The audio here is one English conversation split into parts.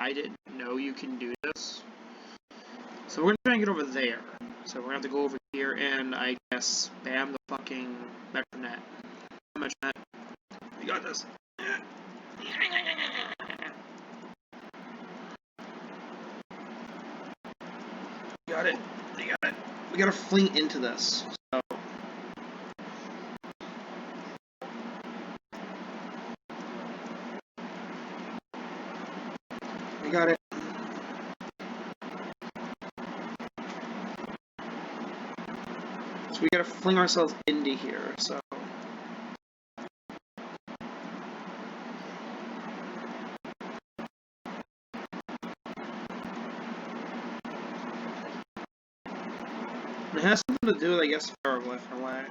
I didn't know you can do this. So we're gonna try and get over there. So we're gonna have to go over here and I guess spam the fucking Metronet. Metronet. You got this. Got it. I got it. We gotta fling into this. So. We got it. So we gotta fling ourselves into here, so. It has something to do with, I guess, Ferroglyph in a way.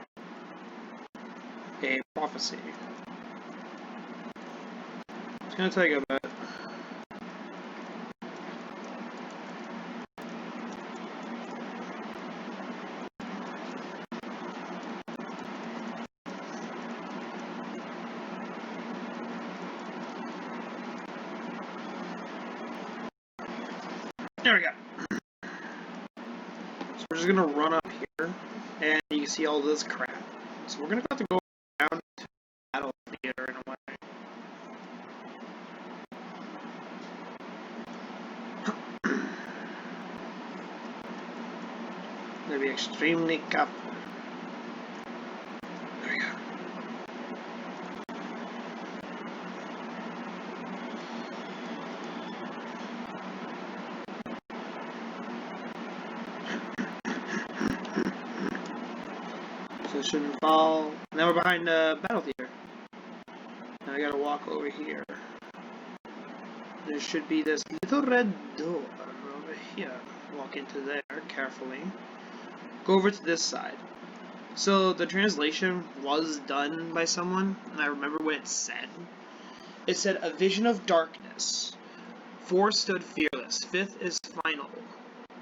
A prophecy. It's gonna take a bit. There we go. So we're just gonna run up here, and you can see all this crap. So we're gonna have to go down to the battle theater in a way. Gonna be extremely careful. There we go. So it shouldn't fall. Now we're behind the battle theater. Now I gotta walk over here. There should be this little red door over here. Walk into there carefully. Go over to this side. So the translation was done by someone, and I remember what it said. It said, "A vision of darkness. 4 stood fearless. 5th is final.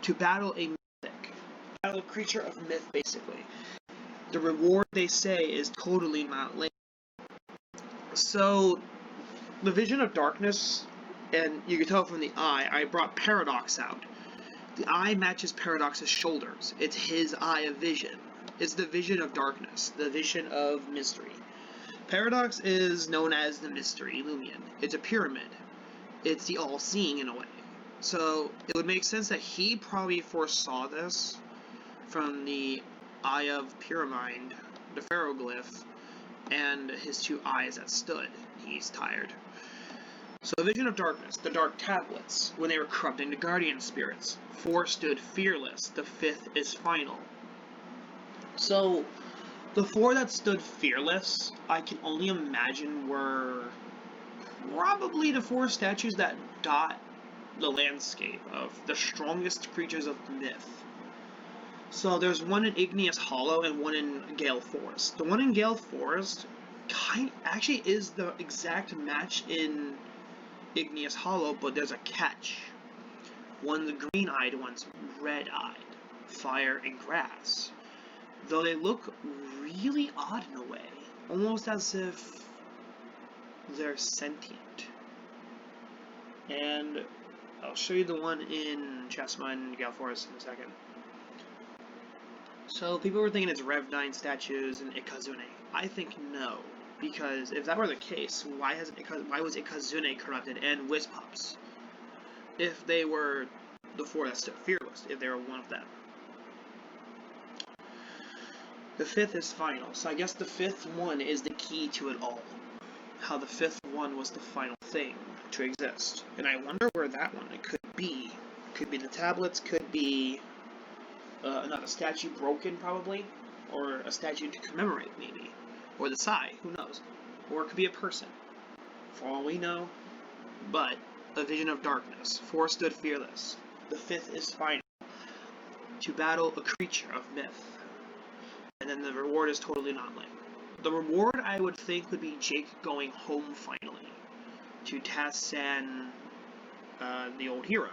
To battle a mythic. Battle a creature of myth, basically. The reward, they say, is totally not linked." So, the vision of darkness, and you can tell from the eye, I brought Paradox out. The eye matches Paradox's shoulders. It's his eye of vision. It's the vision of darkness, the vision of mystery. Paradox is known as the mystery Loomian. It's a pyramid. It's the all-seeing in a way. So it would make sense that he probably foresaw this from the Eye of Pyramid, the Ferroglyph, and his 2 eyes that stood. He's tired. So the vision of darkness, the dark tablets, when they were corrupting the guardian spirits. 4 stood fearless, the 5th is final. So the 4 that stood fearless, I can only imagine were probably the 4 statues that dot the landscape of the strongest creatures of myth. So there's one in Igneous Hollow and one in Gale Forest. The one in Gale Forest actually is the exact match in Igneous Hollow, but there's a catch. One's green-eyed, one's red-eyed. Fire and grass. Though they look really odd in a way. Almost as if they're sentient. And I'll show you the one in Chasma and Gale Forest in a second. So people were thinking it's Rev 9 statues and Ikazune. I think no. Because if that were the case, why was Ikazune corrupted and Wispops? If they were the 4 that stood fearless, if they were one of them. The 5th is final, so I guess the 5th one is the key to it all. How the 5th one was the final thing to exist. And I wonder where that one could be. Could be the tablets, could be another statue broken probably, or a statue to commemorate maybe. Or the Sai, who knows? Or it could be a person, for all we know. But a vision of darkness. 4 stood fearless. The 5th is final. To battle a creature of myth. And then the reward is totally not linked. The reward, I would think, would be Jake going home finally. To Tassan, the old hero.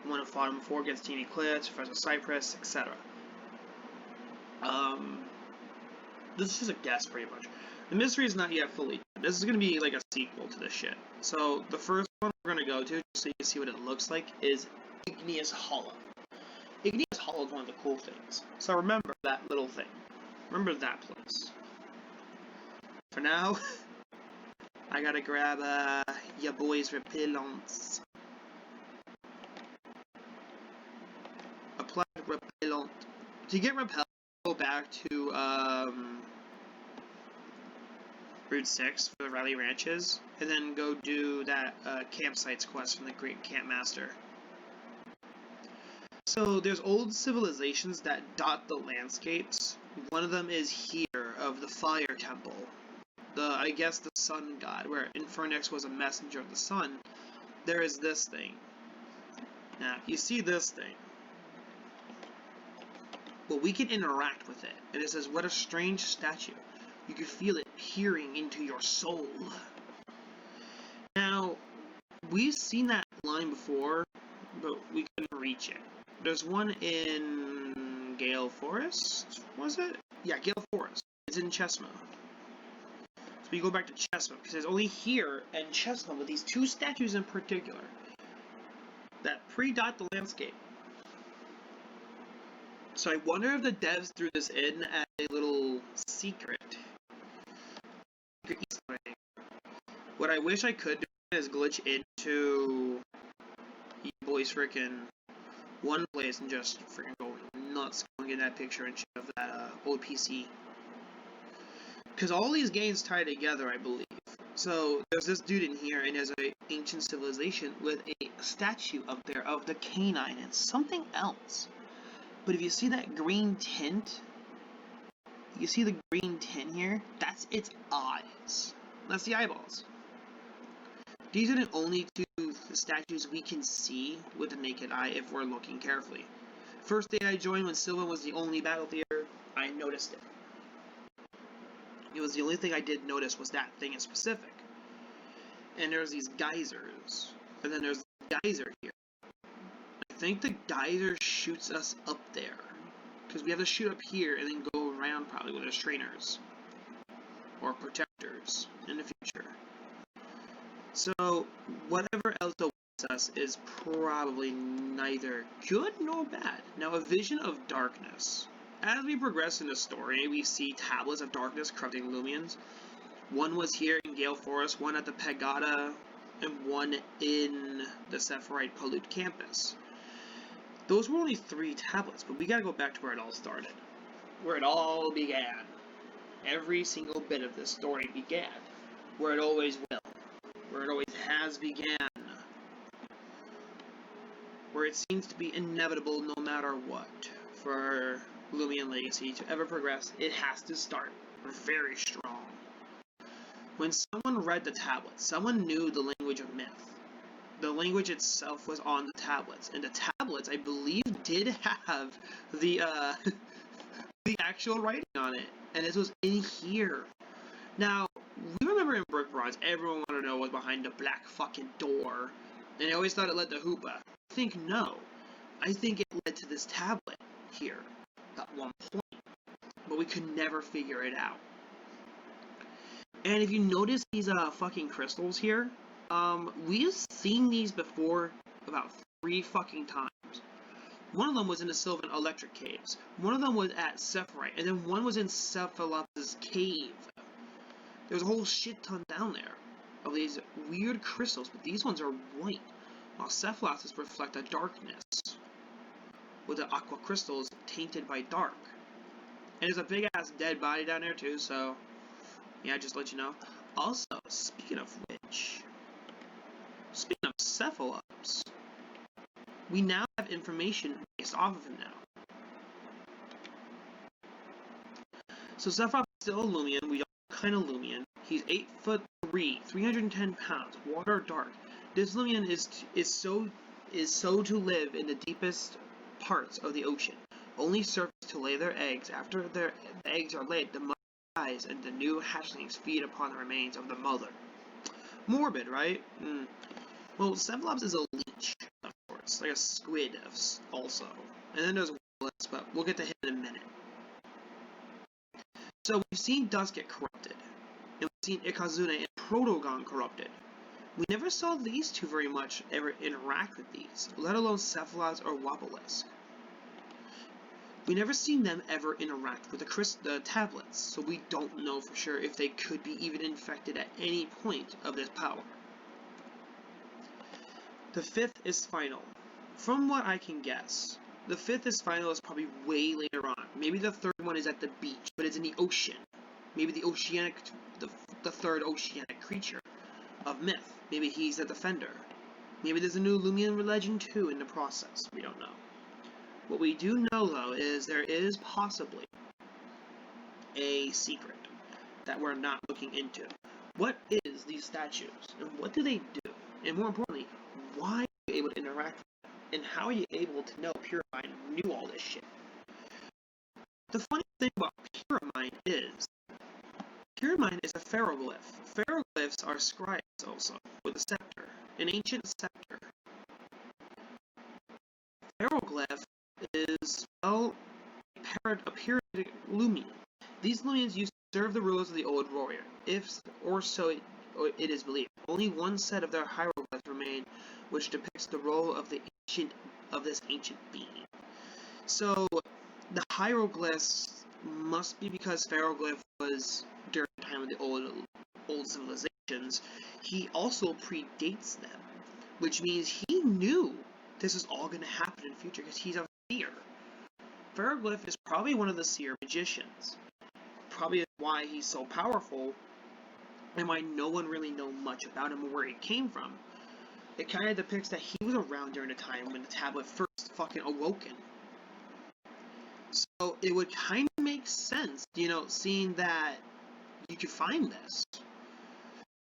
The one who fought him before against Team Eclipse, Professor Cypress, etc. This is a guess, pretty much. The mystery is not yet fully done. This is going to be like a sequel to this shit. So, the first one we're going to go to, just so you can see what it looks like, is Igneous Hollow. Igneous Hollow is one of the cool things. So remember that little thing. Remember that place. For now, I gotta grab ya boy's repellents. Apply repellent. To get repellent, go back to Route 6 for the Rally Ranches, and then go do that campsites quest from the Great Camp Master. So there's old civilizations that dot the landscapes. One of them is here, of the Fire Temple. I guess the Sun God, where Infernix was a messenger of the sun. There is this thing. Now, you see this thing. Well, we can interact with it. And it says, what a strange statue. You can feel it peering into your soul. Now, we've seen that line before, but we couldn't reach it. There's one in Gale Forest, was it? Yeah, Gale Forest. It's in Chesma. So we go back to Chesma, because it's only here and Chesma with these two statues in particular that pre-dot the landscape. So I wonder if the devs threw this in as a little secret. Easter egg. What I wish I could do is glitch into you boys frickin' one place and just freaking go nuts going in that picture and shit of that old PC. Because all these games tie together, I believe. So there's this dude in here, and there's an ancient civilization with a statue up there of the canine and something else. But if you see that green tint, you see the green tint here? That's its eyes. That's the eyeballs. These are the only two statues we can see with the naked eye if we're looking carefully. First day I joined, when Silva was the only battle theater, I noticed it. It was the only thing I did notice was that thing in specific. And there's these geysers. And then there's the geyser here. I think the geyser shoots us up there. Because we have to shoot up here and then go around probably with our trainers. Or protectors in the future. So, whatever else awaits us is probably neither good nor bad. Now, a vision of darkness. As we progress in the story, we see tablets of darkness corrupting Loomians. One was here in Gale Forest, one at the Pagoda, and one in the Sepharite Pollute campus. Those were only 3 tablets, but we gotta go back to where it all started. Where it all began. Every single bit of this story began. Where it always will. Where it always has began. Where it seems to be inevitable no matter what. For Loomian Legacy to ever progress, it has to start very strong. When someone read the tablets, someone knew the language of myth. The language itself was on the tablets, and the tablets, I believe, did have the the actual writing on it, and this was in here. Now, we remember in Brick Bronze, everyone wanted to know what was behind the black fucking door, and they always thought it led to Hoopa. I think no. I think it led to this tablet here at one point, but we could never figure it out. And if you notice these fucking crystals here, we've seen these before about 3 fucking times. One of them was in the Sylvan Electric Caves, one of them was at Sepharite, and then one was in Cephalop's cave. There was a whole shit ton down there of these weird crystals, but these ones are white, while Cephalop's reflect a darkness, with the aqua crystals tainted by dark. And there's a big ass dead body down there too, so yeah, just to let you know. Also, speaking of which, speaking of Cephalops, we now have information based off of him now. So Sepharite is still a Loomian. We don't know what kind of Loomian. He's 8'3", 310 pounds, water dark. This Loomian is so to live in the deepest parts of the ocean. Only surface to lay their eggs. After the eggs are laid, the mother dies, and the new hatchlings feed upon the remains of the mother. Morbid, right? Well, Cephalops is a leech, of course, like a squid also. And then there's Wallace, but we'll get to him in a minute. So we've seen Dust get corrupted, and we've seen Ikazune and Protogon corrupted. We never saw these two very much ever interact with these, let alone Cephalots or ROBLOX. We never seen them ever interact with the tablets, so we don't know for sure if they could be even infected at any point of this power. The fifth is final. From what I can guess, the fifth is final is probably way later on. Maybe the third one is at the beach, but it's in the ocean. Maybe the third oceanic creature of myth. Maybe he's a defender. Maybe there's a new Loomian legend too in the process. We don't know. What we do know, though, is there is possibly a secret that we're not looking into. What is these statues, and what do they do? And more importantly, why are you able to interact with them? And how are you able to know Pyramind knew all this shit? The funny thing about Pyramind is a ferroglyph. Ferroglyphs are scribes also, with a scepter, an ancient scepter. Ferroglyph is, well, a periodic Loomian. These Loomians used to serve the rulers of the old Roria, so it is believed. Only one set of their hieroglyphs remain, which depicts the role of this ancient being. So the hieroglyphs must be because Ferroglyph was during the time of the old civilizations. He also predates them, which means he knew this is all going to happen in the future because he's a seer. Ferroglyph is probably one of the seer magicians. Probably why he's so powerful and why no one really knows much about him or where he came from. It kind of depicts that he was around during the time when the tablet first fucking awoken. So it would kind of make sense, seeing that you could find this.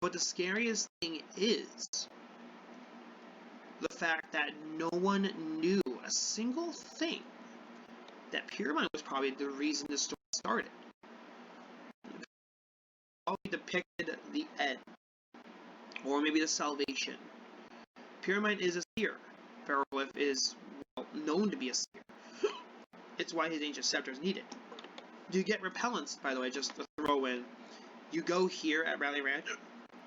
But the scariest thing is the fact that no one knew a single thing. That Pyramind was probably the reason the story started. Probably depicted the end, or maybe the salvation. Pyramind is a seer. Ferroglyph is known to be a seer. It's why his ancient scepter is needed. You get repellents, by the way, just to throw in. You go here at Rally Ranch,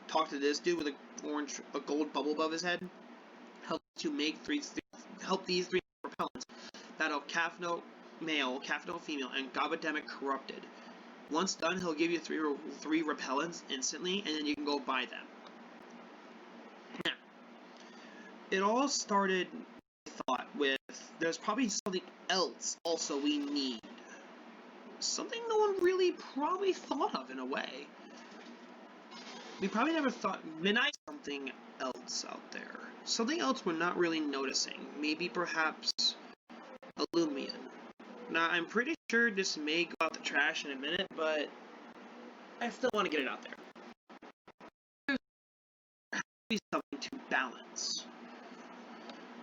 talk to this dude with a gold bubble above his head. Help these three repellents. That'll calf note male, calf note female, and Gobademic corrupted. Once done, he'll give you three repellents instantly, and then you can go buy them. Now, it all started, I thought, with there's probably something else also we need. Something no one really probably thought of in a way. We probably never thought midnight something else out there. Something else we're not really noticing. Maybe perhaps a Loomian. Now, I'm pretty sure this may go out the trash in a minute, but I still want to get it out there. There has to be something to balance.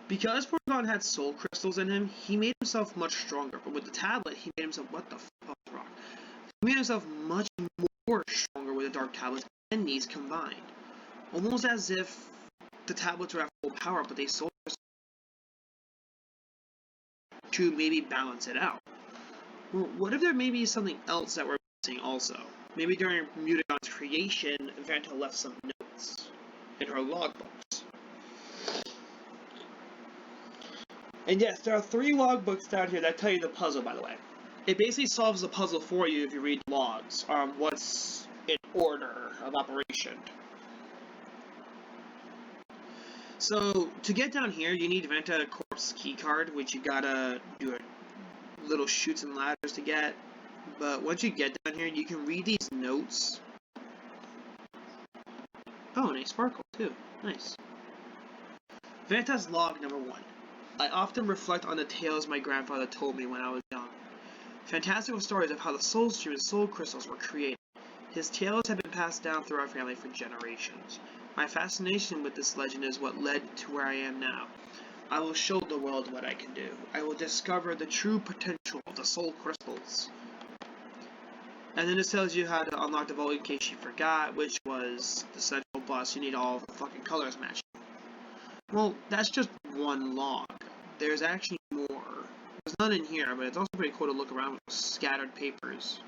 Because Porygon had soul crystals in him, he made himself much stronger. But with the tablet, he made himself, what the fuck, Rock? He made himself much more stronger with the dark tablets and these combined. Almost as if the tablets were at full power, but they sold to maybe balance it out. Well, what if there may be something else that we're missing also? Maybe during Mutagon's creation, Vanta left some notes in her logbooks. And yes, there are 3 logbooks down here that tell you the puzzle, by the way. It basically solves the puzzle for you if you read logs on what's in order of operation. So, to get down here, you need Vanta Corpse keycard, which you gotta do a little chutes and ladders to get. But once you get down here, you can read these notes. Oh, and a sparkle, too. Nice. Vanta's log number 1. I often reflect on the tales my grandfather told me when I was young. Fantastical stories of how the soul stream and soul crystals were created. His tales have been passed down through our family for generations. My fascination with this legend is what led to where I am now. I will show the world what I can do. I will discover the true potential of the soul crystals. And then this tells you how to unlock the vault in case you forgot, which was the central boss. You need all the fucking colors matching. Well, that's just one log. There's actually more. There's none in here, but it's also pretty cool to look around with scattered papers.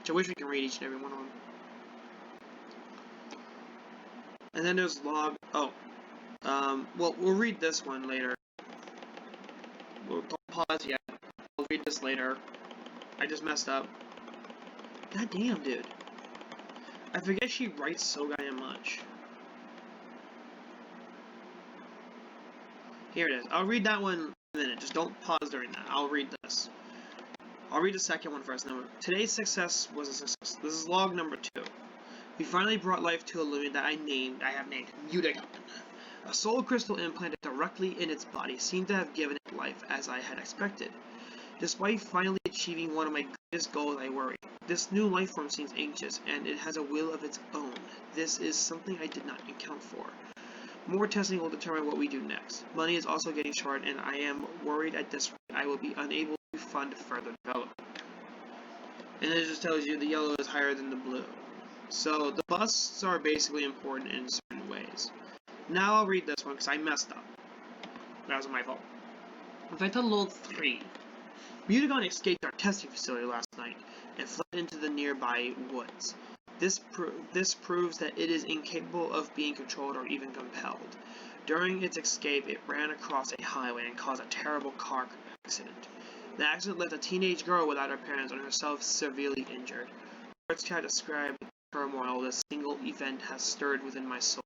Which I wish we can read each and every one of them. And then there's log. Oh, well, we'll read this one later. Don't pause yet. I'll read this later. I just messed up. God damn, dude. I forget she writes so goddamn much. Here it is. I'll read that one in a minute. Just don't pause during that. I'll read this. I'll read the second one first. Today's success was a success. This is log number 2. We finally brought life to a Loomian that I have named Mutagon. A soul crystal implanted directly in its body seemed to have given it life as I had expected. Despite finally achieving one of my greatest goals, I worry. This new life form seems anxious, and it has a will of its own. This is something I did not account for. More testing will determine what we do next. Money is also getting short, and I am worried at this rate I will be unable to fund further development. And it just tells you the yellow is higher than the blue. So the busts are basically important in certain ways. Now I'll read this one because I messed up. That was my fault. Event Load 3. Mutagon escaped our testing facility last night and fled into the nearby woods. This proves that it is incapable of being controlled or even compelled. During its escape, it ran across a highway and caused a terrible car accident. The accident left a teenage girl without her parents and herself severely injured. Words cannot describe the turmoil this single event has stirred within my soul.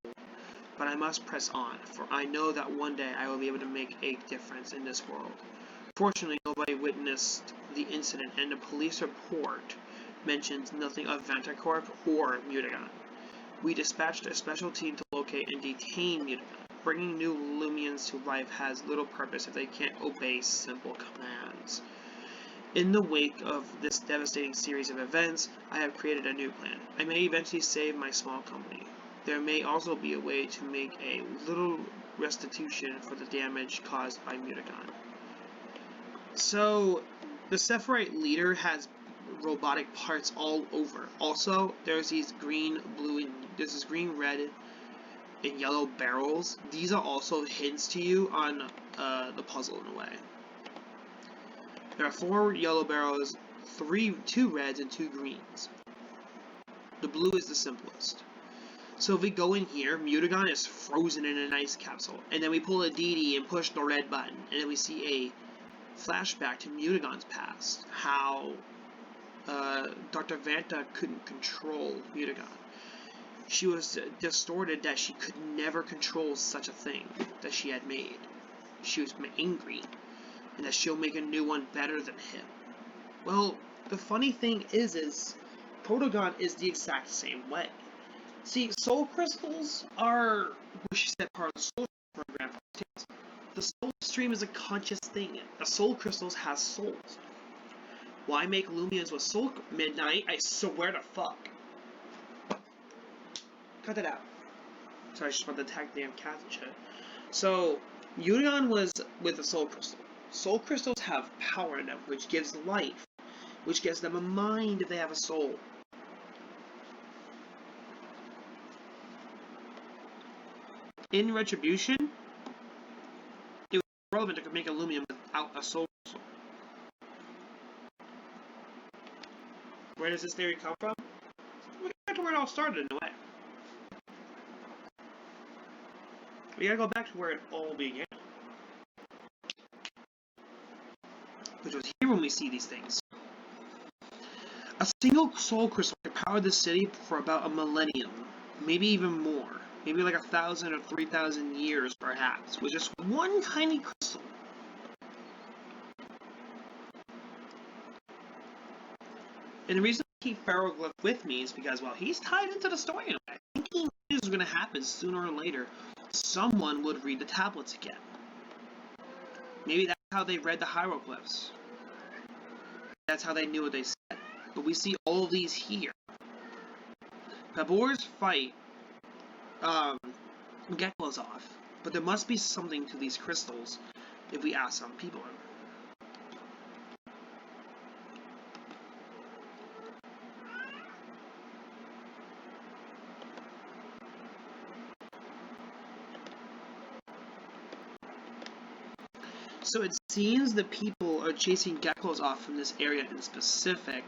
But I must press on, for I know that one day I will be able to make a difference in this world. Fortunately, nobody witnessed the incident, and the police report mentions nothing of Vantacorp or Mutagon. We dispatched a special team to locate and detain Mutagon. Bringing new Loomians to life has little purpose if they can't obey simple commands. In the wake of this devastating series of events, I have created a new plan. I may eventually save my small company. There may also be a way to make a little restitution for the damage caused by Mutagon. So, the Sepharite leader has robotic parts all over. Also, there's these green, blue, and this is green, red, and yellow barrels. These are also hints to you on the puzzle in a way. There are 4 yellow barrels, 2 reds, and 2 greens. The blue is the simplest. So if we go in here, Mutagon is frozen in an ice capsule, and then we pull a DD and push the red button, and then we see a flashback to Mutagon's past, how Dr. Vanta couldn't control Mutagon. She was distorted that she could never control such a thing that she had made. She was angry, and that she'll make a new one better than him. Well, the funny thing is Protogon is the exact same way. See, soul crystals are, which is that part of the soul program. The soul stream is a conscious thing. The soul crystals has souls. Why make Loomians with soul midnight? I swear to fuck. Cut it out. Sorry, I just want to attack the damn cat and shit. So, Mutagon was with a soul crystal. Soul crystals have power in them, which gives life, which gives them a mind if they have a soul. In Retribution, it was relevant to make a Loomian without a soul crystal. Where does this theory come from? We gotta get to where it all started in a way. We gotta go back to where it all began. Which was here when we see these things. A single soul crystal could power the city for about a millennium, maybe even more. Maybe like 1,000 or 3,000 years, perhaps, with just one tiny crystal. And the reason I keep Ferroglyph with me is because, well, he's tied into the story in a way. I think he knew this was going to happen sooner or later. Someone would read the tablets again. Maybe that's how they read the hieroglyphs. That's how they knew what they said. But we see all of these here. Pabor's fight Geklo's off, but there must be something to these crystals if we ask some people. So it seems that people are chasing Geklo's off from this area in specific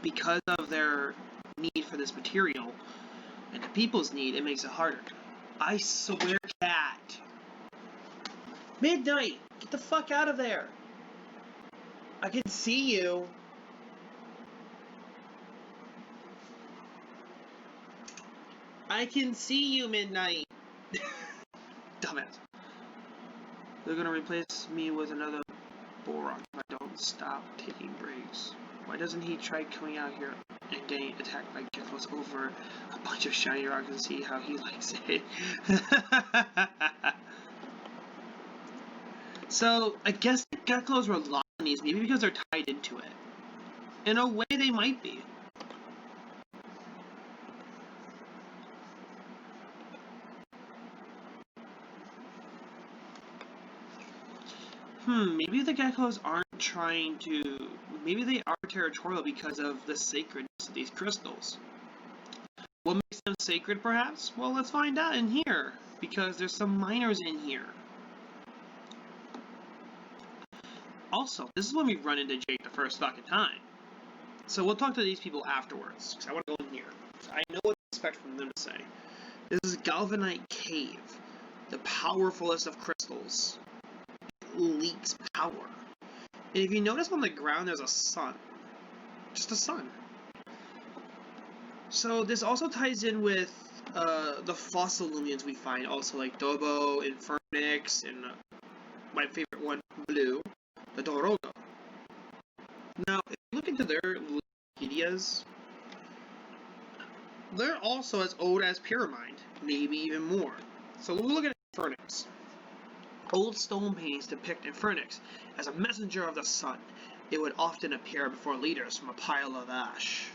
because of their need for this material and to people's need, it makes it harder. I swear, cat. Midnight! Get the fuck out of there! I can see you. I can see you, Midnight. Dumbass. They're gonna replace me with another Boron if I don't stop taking breaks. Why doesn't he try coming out here and getting attacked by geckos over a bunch of shiny rocks and see how he likes it? So, I guess the geckos rely on these, maybe because they're tied into it. In a way, they might be. Maybe the geckos aren't trying to... Maybe they are territorial because of the sacredness of these crystals. What makes them sacred, perhaps? Well, let's find out in here, because there's some miners in here. Also, this is when we run into Jake the first fucking time. So we'll talk to these people afterwards, because I want to go in here. So I know what to expect from them to say. This is Galvanite Cave, the powerfulest of crystals. It leaks power. And if you notice on the ground, there's a sun. Just a sun. So this also ties in with the fossil Loomians we find, also like Dobo, Infernix, and my favorite one, Blue, the Dorogo. Now, if you look into their Wikipedias, they're also as old as Pyramid, maybe even more. So we'll look at Infernix. Old stone paintings depict Infernix as a messenger of the sun. It would often appear before leaders from a pile of ash.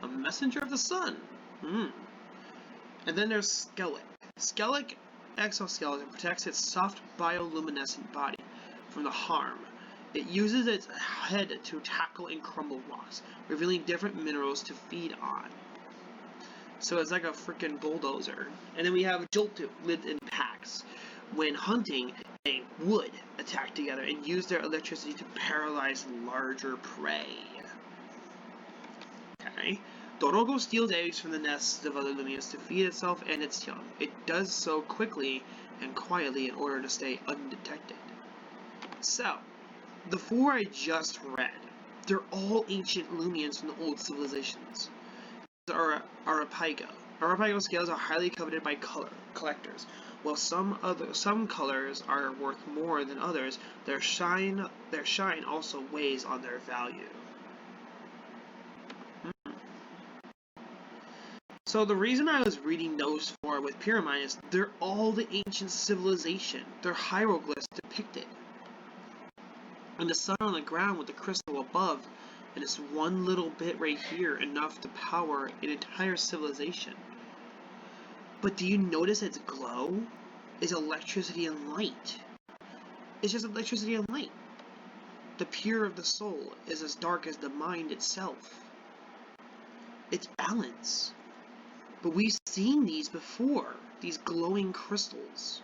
A messenger of the sun. And then there's Skellig. Skellig exoskeleton protects its soft bioluminescent body from the harm. It uses its head to tackle and crumble rocks, revealing different minerals to feed on. So it's like a freaking bulldozer. And then we have Joltu, lived in packs. When hunting, they would attack together and use their electricity to paralyze larger prey. Okay. Dorogo steals eggs from the nests of other Loomians to feed itself and its young. It does so quickly and quietly in order to stay undetected. So, the four I just read, they're all ancient Loomians from the old civilizations. These are Arapago. Arapago scales are highly coveted by collectors. While some colors are worth more than others, their shine also weighs on their value. So the reason I was reading those four with Pyramid is they're all the ancient civilization. They're hieroglyphs depicted. And the sun on the ground with the crystal above, and it's one little bit right here, enough to power an entire civilization. But do you notice its glow is electricity and light? It's just electricity and light. The pure of the soul is as dark as the mind itself. It's balance. But we've seen these before, these glowing crystals.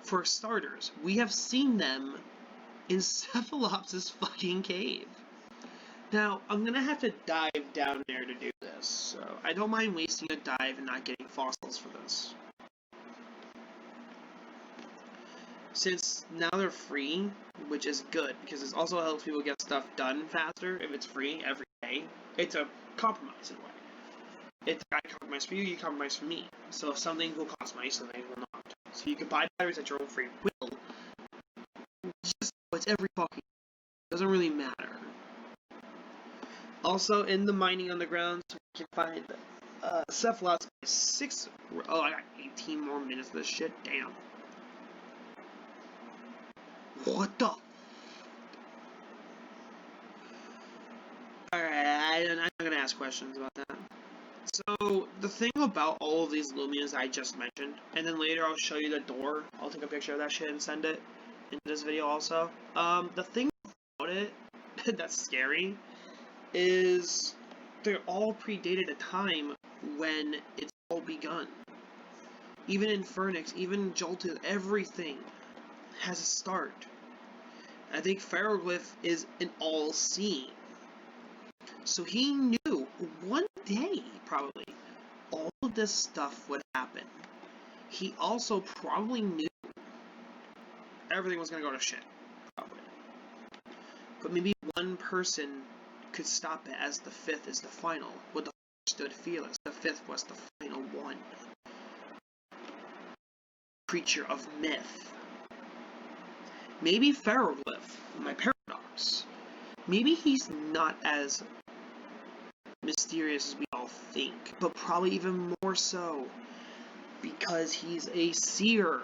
For starters, we have seen them in Cephalops' fucking cave. Now, I'm gonna have to dive down there to do this, so I don't mind wasting a dive and not getting fossils for this. Since now they're free, which is good, because it also helps people get stuff done faster if it's free every day. It's a compromise in a way. It's I compromise for you, you compromise for me. So some things will cost money, some things will not. So you can buy batteries at your own free will. Just it's every fucking doesn't really matter. Also, in the mining on the ground, so we can find Cephalops 6. Oh, I got 18 more minutes of this shit. Damn. What the? Alright, I'm not gonna ask questions about that. So, the thing about all of these Loomians I just mentioned, and then later I'll show you the door. I'll take a picture of that shit and send it in this video also. The thing about it that's scary is they're all predated a time when it's all begun. Even Infernix, even Jolted, everything has a start. I think Ferroglyph is an all-seeing. So he knew one day, probably, all of this stuff would happen, he also probably knew everything was going to go to shit. Probably. But maybe one person could stop it, as the fifth is the final. With the fourth stood fearless, the fifth was the final one. Creature of myth. Maybe Ferroglyph, my paradox. Maybe he's not as mysterious as we all think, but probably even more so because he's a seer.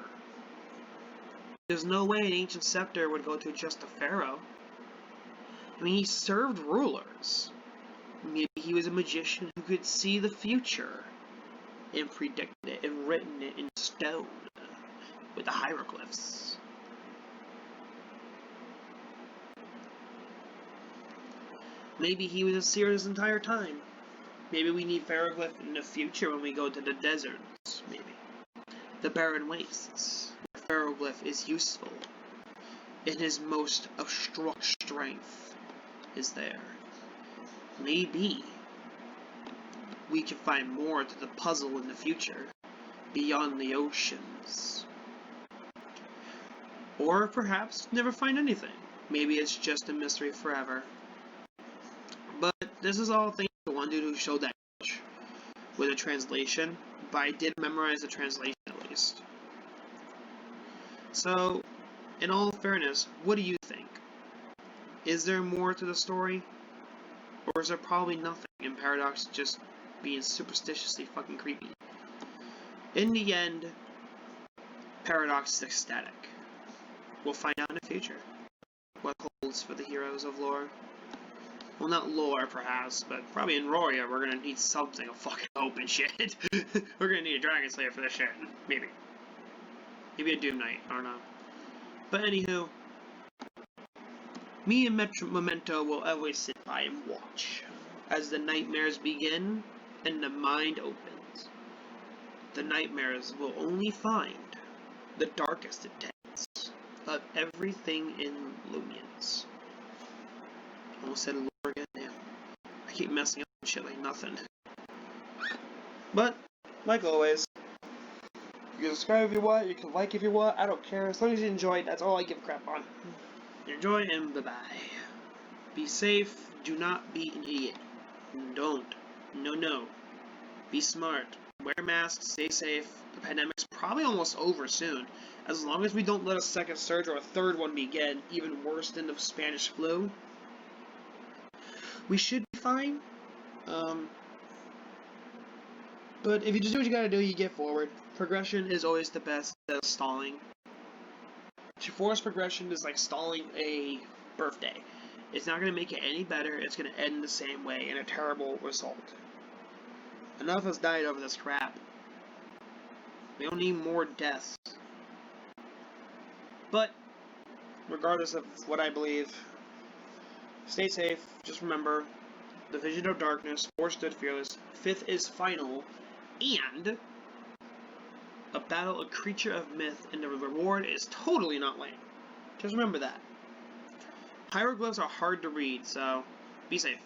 There's no way an ancient scepter would go to just a pharaoh. I mean, he served rulers. Maybe he was a magician who could see the future and predicted it and written it in stone with the hieroglyphs. Maybe he was a seer this entire time. Maybe we need Ferroglyph in the future when we go to the deserts, maybe. The barren wastes, where Ferroglyph is useful. In his most obstruct strength is there. Maybe we can find more to the puzzle in the future, beyond the oceans. Or perhaps never find anything. Maybe it's just a mystery forever. But this is all thanks to one dude who showed that with a translation, but I did memorize the translation at least. So, in all fairness, what do you think? Is there more to the story? Or is there probably nothing, and Paradox just being superstitiously fucking creepy? In the end, Paradox is ecstatic. We'll find out in the future what holds for the heroes of lore. Well, not lore, perhaps, but probably in Roria, we're gonna need something of fucking hope and shit. We're gonna need a Dragon Slayer for this shit. Maybe. Maybe a Doom Knight, I don't know. But anywho, me and Memento will always sit by and watch as the nightmares begin and the mind opens. The nightmares will only find the darkest intents of everything in Loomians. Almost said lore again, damn. I keep messing up and shit like nothing. But, like always, you can subscribe if you want, you can like if you want, I don't care. As long as you enjoy it, that's all I give a crap on. Enjoy and bye-bye. Be safe, do not be an idiot. Don't. No. Be smart. Wear masks, stay safe. The pandemic's probably almost over soon. As long as we don't let a second surge or a third one begin, even worse than the Spanish flu, we should be fine. But if you just do what you gotta do, you get forward. Progression is always the best at stalling. Forced progression is like stalling a birthday. It's not gonna make it any better, it's gonna end the same way in a terrible result. Enough has died over this crap. We don't need more deaths. But, regardless of what I believe, stay safe. Just remember, the Vision of Darkness, 4 stood fearless, 5th is final, and a battle, a creature of myth, and the reward is totally not lame. Just remember that. Hieroglyphs are hard to read, so be safe.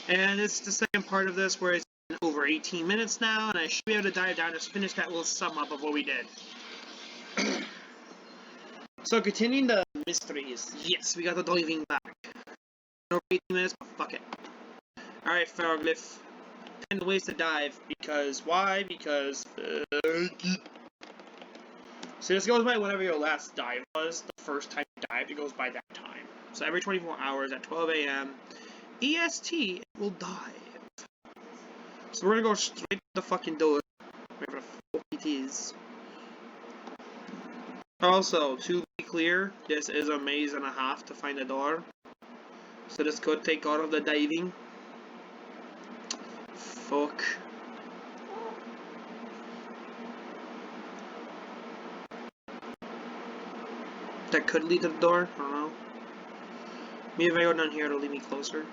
And it's the second part of this where it's been over 18 minutes now, and I should be able to dive down and finish that little sum up of what we did. So continuing the mysteries, yes, we got the diving back. Over 18 minutes, but fuck it. Alright, Ferroglyph. 10 ways to dive, because why? Because so this goes by whatever your last dive was, the first time you dived, it goes by that time. So every 24 hours at 12 AM, EST, it will dive. So we're gonna go straight to the fucking door. Whatever the fuck it is. Also, to be clear, this is a maze and a half to find a door. So this could take all of the diving. Fuck. That could lead to the door, I don't know. Maybe if I go down here it'll lead me closer.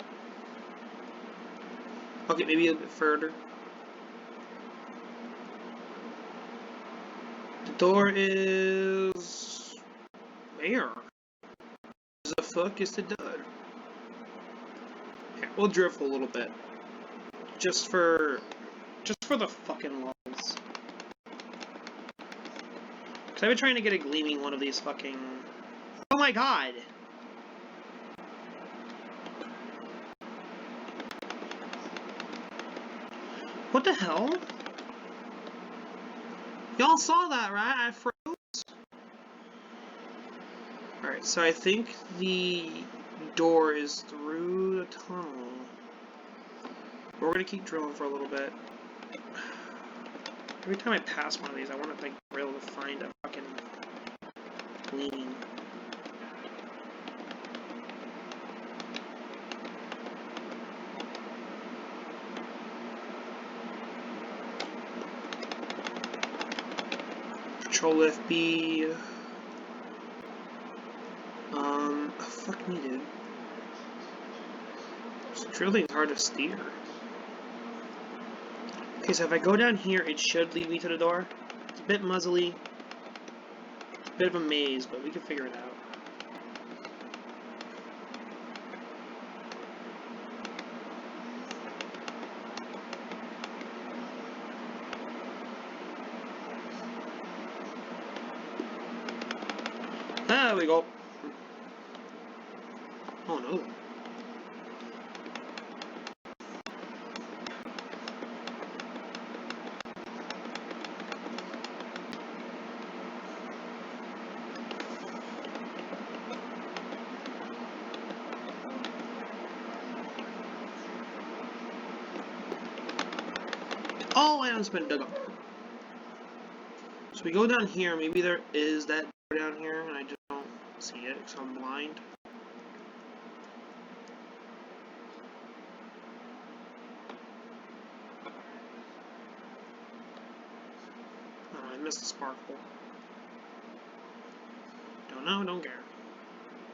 Okay, maybe a bit further. The door is... where? The fuck is the door? Here, We'll drift a little bit. Just for the fucking lulz. Cause I've been trying to get a gleaming one of these fucking... Oh my god! What the hell? Y'all saw that, right? I froze. Alright, so I think the door is through the tunnel. We're gonna keep drilling for a little bit. Every time I pass one of these, I want to like be able to find a fucking gleaming. Control FB. Fuck me, dude. This drilling's hard to steer. Okay, so if I go down here, it should lead me to the door. It's a bit muzzly. It's a bit of a maze, but we can figure it out. There we go. Oh no. Oh, I almost been dug up. So we go down here. Maybe there is that door down here, and I just don't see it because I'm blind. Oh, I missed the sparkle. Don't know, don't care.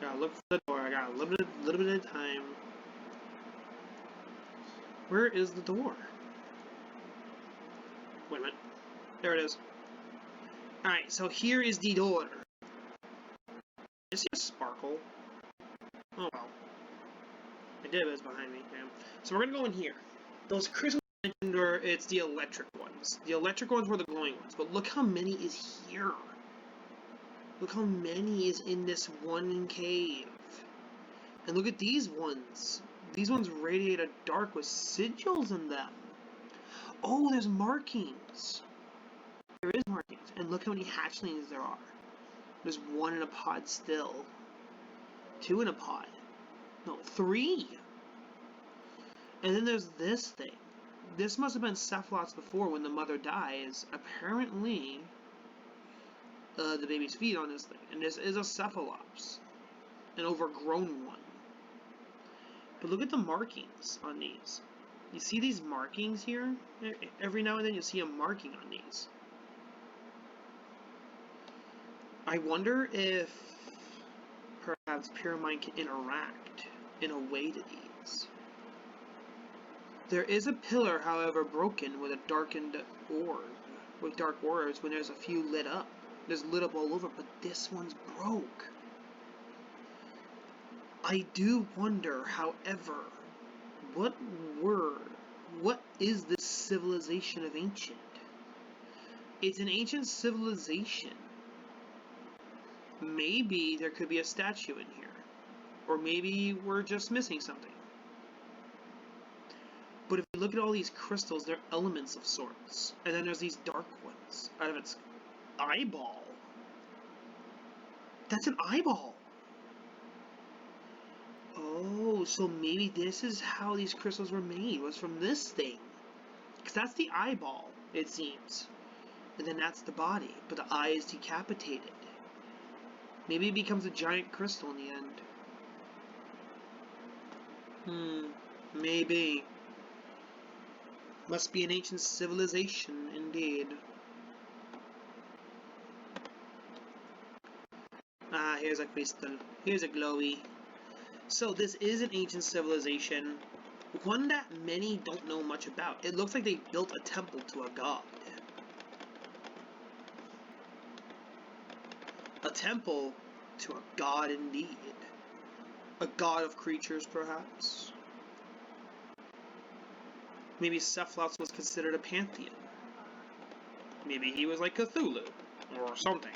Gotta look for the door. I got a little bit of time. Where is the door? Wait a minute. There it is. Alright, so here is the door. I see a sparkle. Oh well. I did, but it's behind me. Damn. So we're gonna go in here. Those crystals I mentioned are, it's the electric ones. The electric ones were the glowing ones, but look how many is here. Look how many is in this one cave. And look at these ones. These ones radiate a dark with sigils in them. Oh, there's markings. There is markings. And look how many hatchlings there are. There's one in a pod still. Two in a pod. No, three. And then there's this thing. This must have been cephalots before when the mother dies. Apparently, the babies feed on this thing. And this is a cephalops. An overgrown one. But look at the markings on these. You see these markings here? Every now and then you see a marking on these. I wonder if perhaps Pyramide can interact in a way to these. There is a pillar, however, broken with a darkened orb. With dark orbs when there's a few lit up. There's lit up all over, but this one's broke. I do wonder, however, what is this civilization of ancient? It's an ancient civilization. Maybe there could be a statue in here. Or maybe we're just missing something. But if you look at all these crystals, they're elements of sorts. And then there's these dark ones out of its eyeball. That's an eyeball. Oh, so maybe this is how these crystals were made, was from this thing. Because that's the eyeball, it seems. And then that's the body, but the eye is decapitated. Maybe it becomes a giant crystal in the end. Maybe. Must be an ancient civilization, indeed. Ah, here's a crystal. Here's a glowy. So this is an ancient civilization, one that many don't know much about. It looks like they built a temple to a god. A temple to a god indeed. A god of creatures, perhaps. Maybe Sepharite was considered a pantheon. Maybe he was like Cthulhu, or something.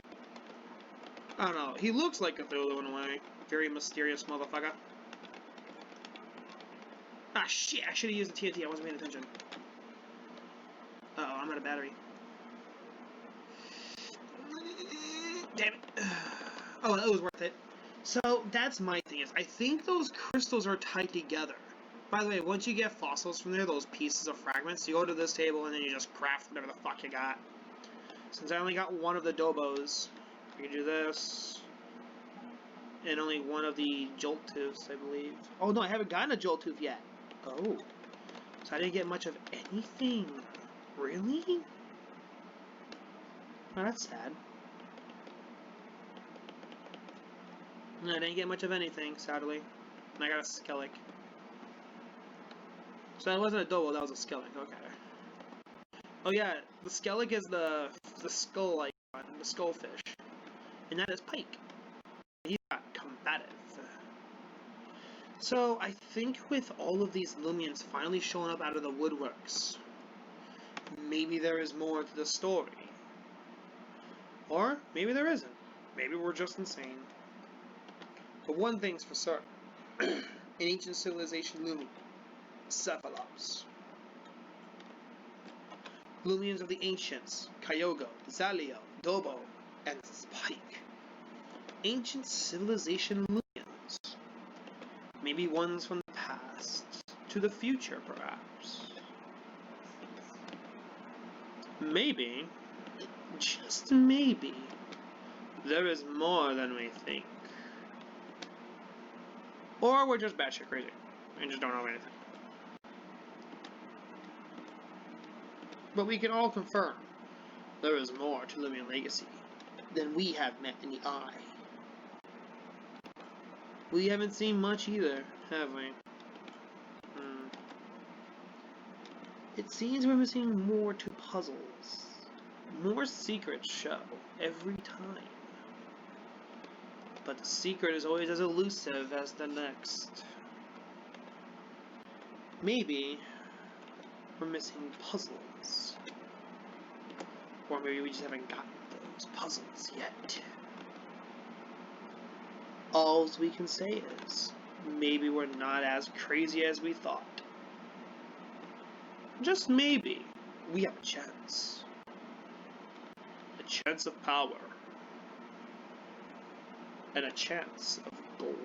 I don't know. He looks like Cthulhu in a way. Very mysterious motherfucker. Ah, shit! I should have used the TNT. I wasn't paying attention. Uh-oh, I'm out of battery. Damn it. Oh, that was worth it. So, that's my thing. Is I think those crystals are tied together. By the way, once you get fossils from there, those pieces of fragments, you go to this table and then you just craft whatever the fuck you got. Since I only got one of the dobos, you can do this. And only one of the jolt tooths, I believe. Oh no, I haven't gotten a jolt tooth yet. Oh. So I didn't get much of anything. Really? Oh, that's sad. No, I didn't get much of anything, sadly. And I got a Skellig. So that wasn't a Dobo, that was a Skellig, okay. Oh yeah, the Skellig is the skull-like one, the skullfish. And that is Pike. He's not combative. So I think with all of these Loomians finally showing up out of the woodworks, maybe there is more to the story. Or maybe there isn't. Maybe we're just insane. But one thing's for certain. In ancient civilization Loomian, Cephalops. Loomians of the ancients, Kyogo, Zalio, Dobo, and Spike. Ancient civilization Loomians. Maybe ones from the past to the future, perhaps. Maybe, just maybe, there is more than we think. Or we're just batshit crazy and just don't know anything. But we can all confirm there is more to Loomian Legacy than we have met in the eye. We haven't seen much either, have we? It seems we're missing more to puzzles. More secrets show every time. But the secret is always as elusive as the next. Maybe we're missing puzzles. Or maybe we just haven't gotten those puzzles yet. All we can say is, maybe we're not as crazy as we thought. Just maybe, we have a chance. A chance of power. And a chance of gold.